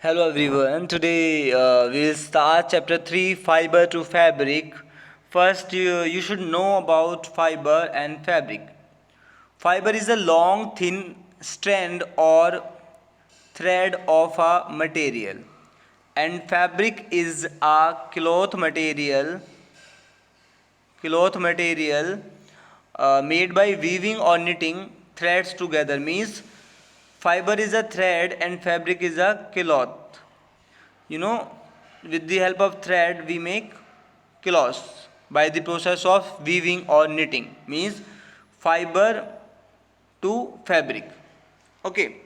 Hello everyone. Today we will start chapter 3, fiber to fabric. First, you should know about fiber and fabric. Fiber is a long, thin strand or thread of a material, and fabric is a cloth material made by weaving or knitting threads together. Means fiber is a thread and fabric is a cloth. you know with the help of thread we make cloths by the process of weaving or knitting. Means fiber to fabric. Okay,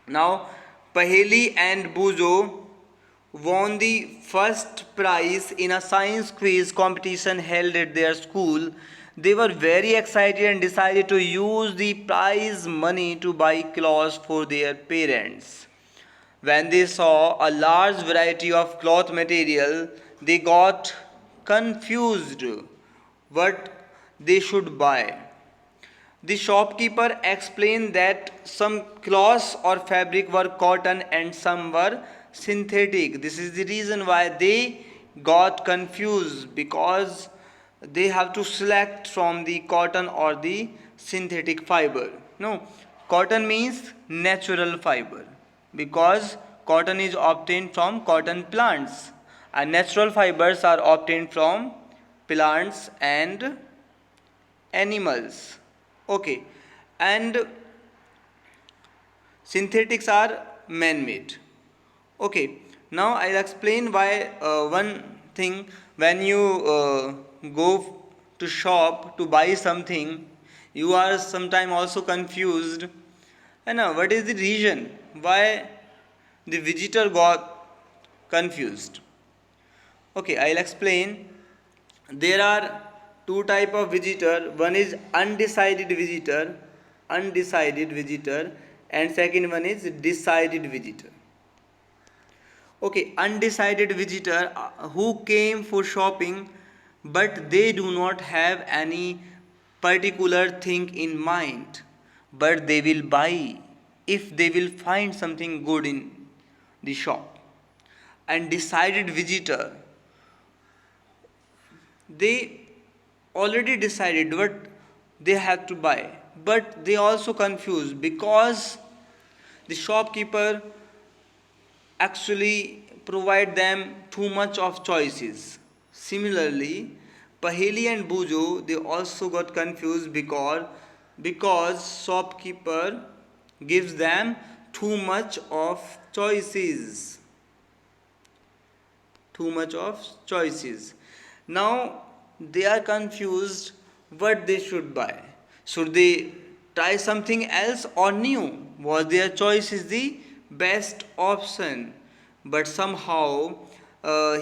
now Paheli and Buzo won the first prize in a science quiz competition held at their school. They were very excited and decided to use the prize money to buy clothes for their parents. When they saw a large variety of cloth material, they got confused what they should buy. The shopkeeper explained that some cloths or fabric were cotton and some were synthetic. This is the reason why they got confused, because they have to select from the cotton or the synthetic fiber. No, cotton means natural fiber, because cotton is obtained from cotton plants and natural fibers are obtained from plants and animals. Okay, and synthetics are man-made. Okay, now I'll explain why one thing. When you go to shop to buy something, you are sometime also confused. And what is the reason why the visitor got confused? Okay, I'll explain. There are two type of visitor. One is undecided visitor, and second one is decided visitor. Okay, undecided visitor who came for shopping, but they do not have any particular thing in mind, but they will buy if they will find something good in the shop. And decided visitor, they already decided what they have to buy, but they also confused because the shopkeeper actually provide them too much of choices. Similarly, Paheli and Bujo, they also got confused because shopkeeper gives them too much of choices. Too much of choices. Now they are confused what they should buy. Should they try something else or new? Was their choice is the best option? But somehow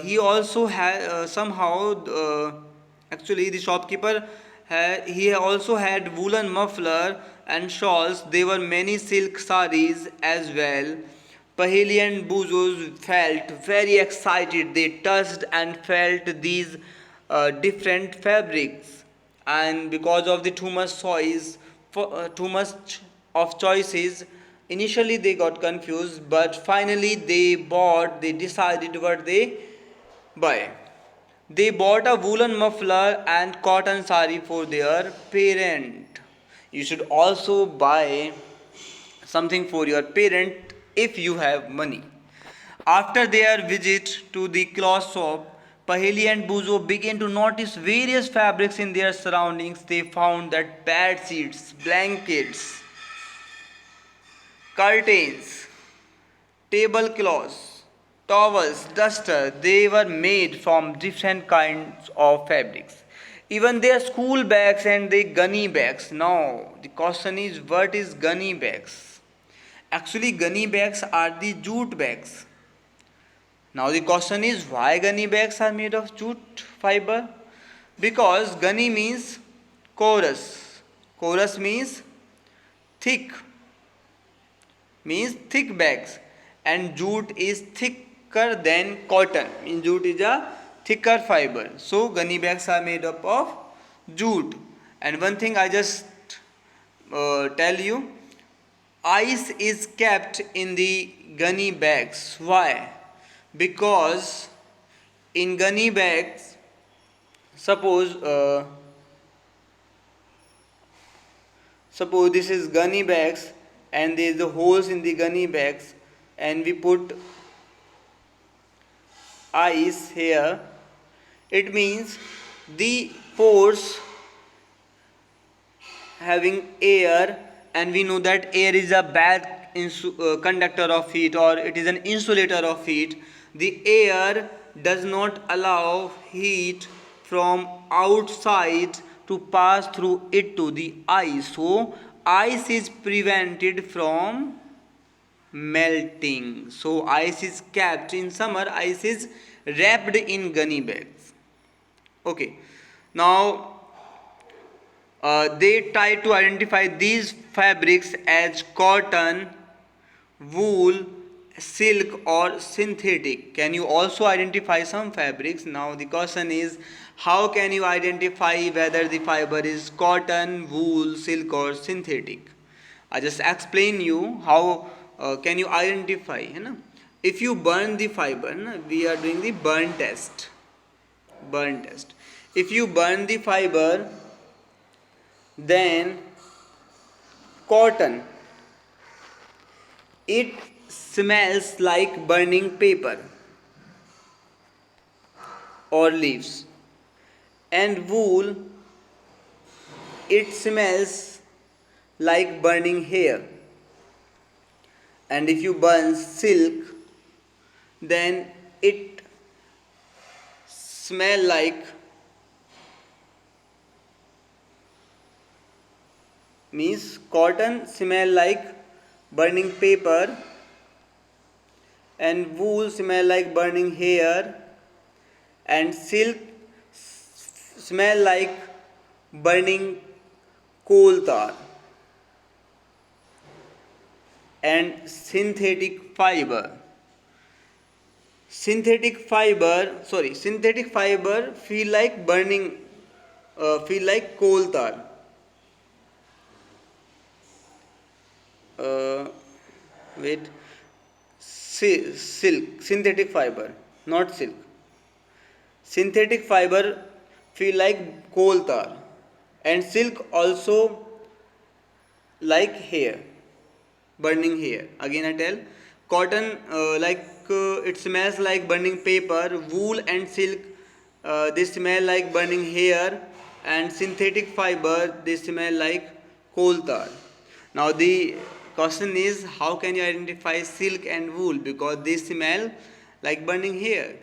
he also had actually the shopkeeper he also had woolen muffler and shawls. There were many silk saris as well. Paheli and Buzos felt very excited. They touched and felt these different fabrics, and because of the too much of choices, initially they got confused, but finally they decided what they buy. They bought a woolen muffler and cotton sari for their parent. You should also buy something for your parent if you have money. After their visit to the cloth shop, Paheli and Buzo began to notice various fabrics in their surroundings. They found that bed sheets, blankets, curtains, tablecloths, towels, duster, they were made from different kinds of fabrics. Even their school bags and their gunny bags. Now, the question is, what is gunny bags? Actually, gunny bags are the jute bags. Now, the question is, why gunny bags are made of jute fiber? Because gunny means chorus. Chorus thick, means thick bags, and jute is thicker than cotton, means jute is a thicker fiber, so gunny bags are made up of jute. And one thing I just tell you, Ice is kept in the gunny bags. Why? Because in gunny bags, suppose suppose this is gunny bags and there is the holes in the gunny bags and we put ice here, it means the pores having air, and we know that air is a bad conductor of heat, or it is an insulator of heat. The air does not allow heat from outside to pass through it to the ice, so ice is prevented from melting. So ice is kept in summer, ice is wrapped in gunny bags. Okay, now they try to identify these fabrics as cotton, wool, silk, or synthetic. Can you also identify some fabrics? Now the question is, how can you identify whether the fiber is cotton, wool, silk, or synthetic? I just explain you how can you identify. है ना? If you burn the fiber, na, we are doing the burn test. Burn test. If you burn the fiber, then cotton, it smells like burning paper or leaves, and wool, it smells like burning hair. And if you burn silk, then it smell like means cotton smell like burning paper and wool smell like burning hair and silk smell like burning coal tar. And synthetic fiber feel like burning feel like coal tar. Wait, silk, synthetic fiber, not silk. Synthetic fiber feel like coal tar, and silk also like hair, burning hair. Again I tell, cotton it smells like burning paper. Wool and silk they smell like burning hair, and synthetic fiber they smell like coal tar. Now the question is, how can you identify silk and wool? Because they smell like burning hair.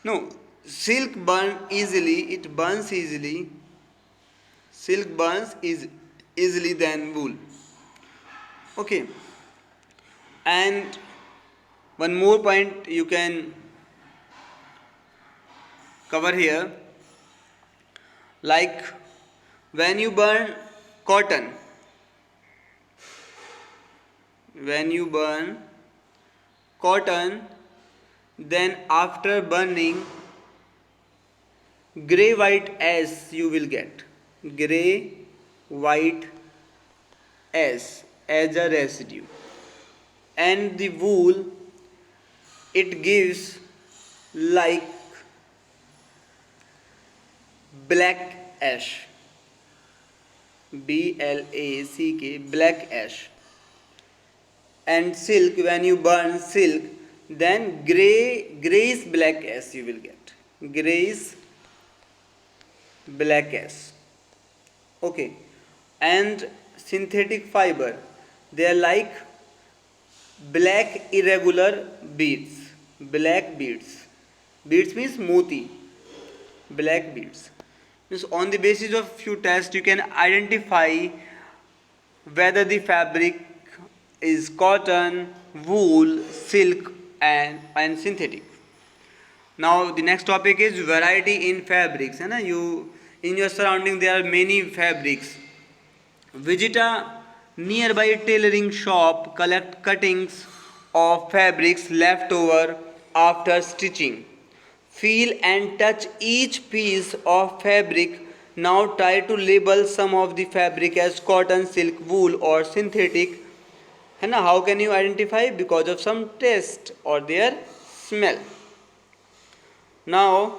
No, silk burn easily, it burns easily. Silk burns easily than wool. Okay, and one more point you can cover here, like when you burn cotton, then after burning, grey white ash you will get, grey white ash as a residue. And the wool, it gives like black ash, BLACK, black ash. And silk, when you burn silk, then grayish black ash you will get, grayish black ash. Okay, and synthetic fiber, they are like black irregular beads, black beads. Beads means moti, black beads. Means on the basis of few tests you can identify whether the fabric is cotton, wool, silk, and synthetic. Now the next topic is variety in fabrics. है ना, you in your surrounding there are many fabrics. Visit a nearby tailoring shop, collect cuttings of fabrics left over after stitching. Feel and touch each piece of fabric. Now try to label some of the fabric as cotton, silk, wool, or synthetic. है ना. How can you identify? Because of some taste or their smell. Now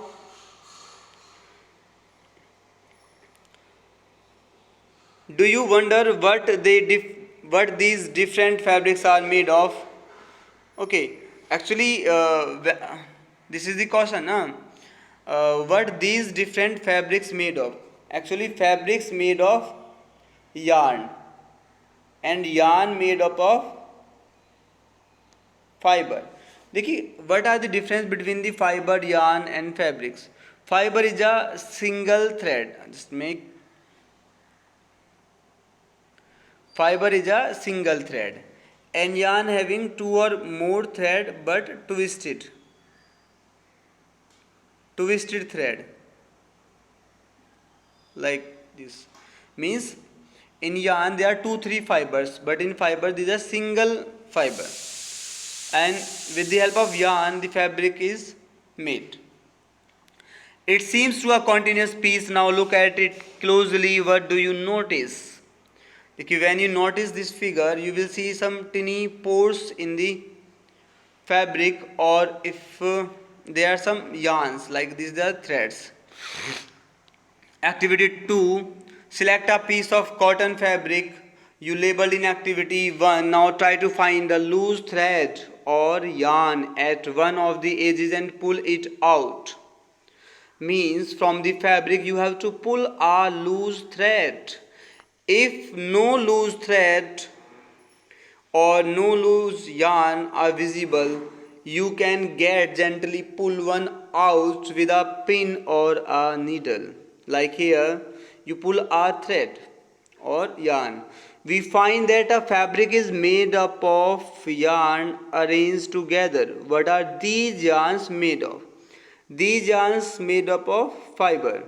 do you wonder what these different fabrics are made of? Okay, actually, this is the question, huh? What these different fabrics made of? Actually, fabrics made of yarn, and yarn made up of fiber. देखिए, what are the difference between the fiber, yarn, and fabrics? Fiber is a single thread. Just make fiber is a single thread, and yarn having two or more thread but twisted thread like this. Means in yarn there are 2 3 fibers, but in fiber there is a single fiber, and with the help of yarn the fabric is made. It seems to a continuous piece. Now look at it closely. What do you notice? Okay, when you notice this figure, you will see some tiny pores in the fabric, or if there are some yarns like these are threads. Activity 2. Select a piece of cotton fabric you labeled in activity 1. Now try to find a loose thread or yarn at one of the edges and pull it out. Means from the fabric you have to pull a loose thread. If no loose thread or no loose yarn are visible, you can gently pull one out with a pin or a needle. Like here, you pull a thread or yarn. We find that a fabric is made up of yarn arranged together. What are these yarns made of? These yarns made up of fiber.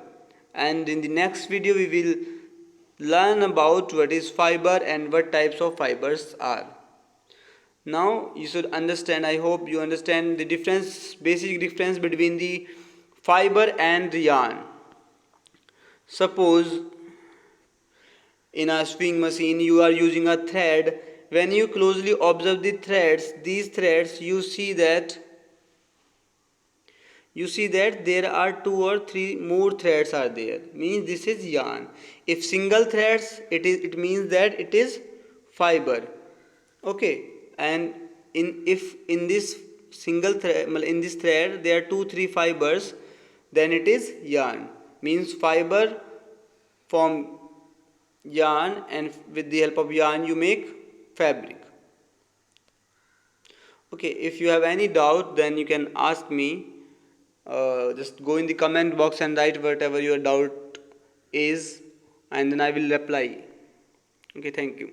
And in the next video, we will learn about what is fiber and what types of fibers are. Now you should understand, I hope you understand the difference, basic difference between the fiber and the yarn. Suppose in a sewing machine you are using a thread. When you closely observe the threads, these threads, you see that there are 2 or 3 more threads are there. Means this is yarn. If single threads, it means that it is fiber. Okay, and if in this single thread, in this thread there are 2 3 fibers, then it is yarn. Means fiber form yarn, and with the help of yarn you make fabric. Okay, if you have any doubt, then you can ask me. Just go in the comment box and write whatever your doubt is, and then I will reply. Okay, thank you.